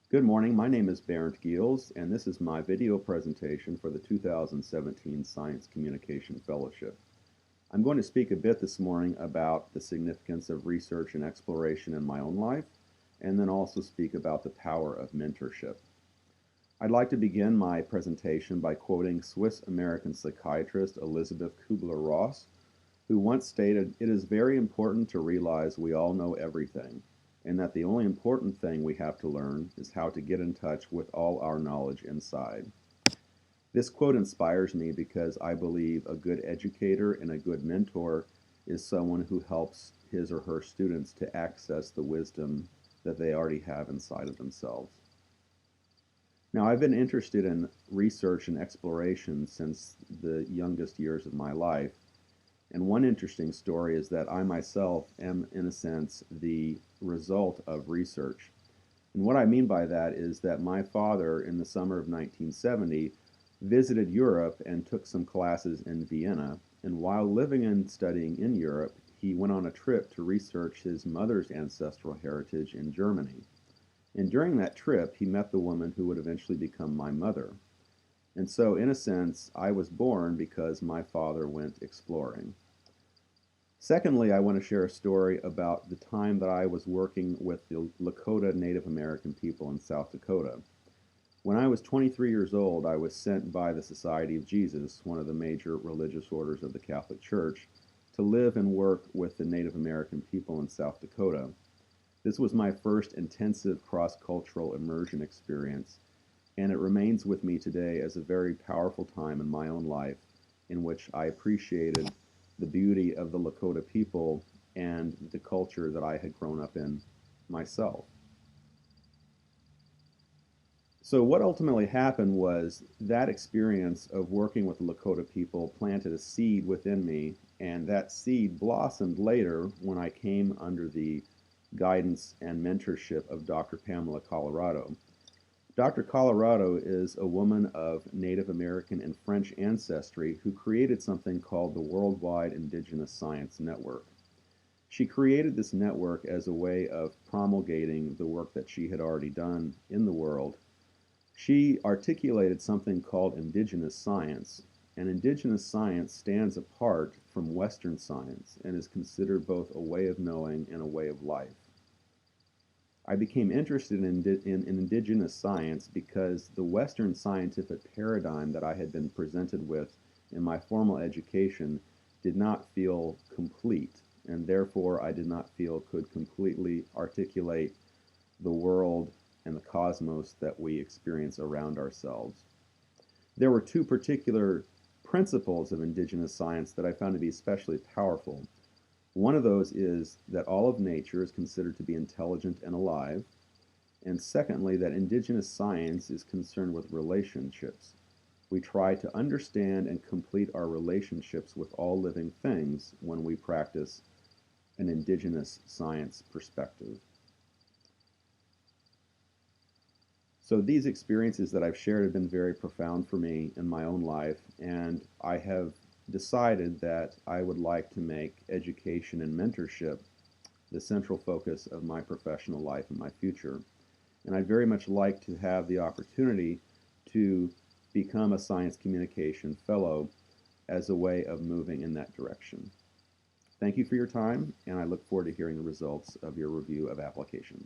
Good morning, my name is BGeels, and this is my video presentation for the 2017 Science Communication Fellowship. I'm going to speak a bit this morning about the significance of research and exploration in my own life, and then also speak about the power of mentorship. I'd like to begin my presentation by quoting Swiss-American psychiatrist Elizabeth Kubler-Ross, who once stated, "It is very important to realize we all know everything, and that the only important thing we have to learn is how to get in touch with all our knowledge inside." This quote inspires me because I believe a good educator and a good mentor is someone who helps his or her students to access the wisdom that they already have inside of themselves. Now, I've been interested in research and exploration since the youngest years of my life. And one interesting story is that I myself am, in a sense, the result of research. And what I mean by that is that my father, in the summer of 1970, visited Europe and took some classes in Vienna. And while living and studying in Europe, he went on a trip to research his mother's ancestral heritage in Germany. And during that trip, he met the woman who would eventually become my mother. And so, in a sense, I was born because my father went exploring. Secondly, I want to share a story about the time that I was working with the Lakota Native American people in South Dakota. When I was 23 years old, I was sent by the Society of Jesus, one of the major religious orders of the Catholic Church, to live and work with the Native American people in South Dakota. This was my first intensive cross-cultural immersion experience, and it remains with me today as a very powerful time in my own life in which I appreciated the beauty of the Lakota people and the culture that I had grown up in myself. So what ultimately happened was that experience of working with the Lakota people planted a seed within me, and that seed blossomed later when I came under the guidance and mentorship of Dr. Pamela Colorado. Dr. Colorado is a woman of Native American and French ancestry who created something called the Worldwide Indigenous Science Network. She created this network as a way of promulgating the work that she had already done in the world. She articulated something called indigenous science, and indigenous science stands apart from Western science and is considered both a way of knowing and a way of life. I became interested in indigenous science because the Western scientific paradigm that I had been presented with in my formal education did not feel complete, and therefore I did not feel could completely articulate the world and the cosmos that we experience around ourselves. There were two particular principles of indigenous science that I found to be especially powerful. One of those is that all of nature is considered to be intelligent and alive, and secondly, that indigenous science is concerned with relationships. We try to understand and complete our relationships with all living things when we practice an indigenous science perspective. So these experiences that I've shared have been very profound for me in my own life, and I have decided that I would like to make education and mentorship the central focus of my professional life and my future. And I'd very much like to have the opportunity to become a science communication fellow as a way of moving in that direction. Thank you for your time, and I look forward to hearing the results of your review of applications.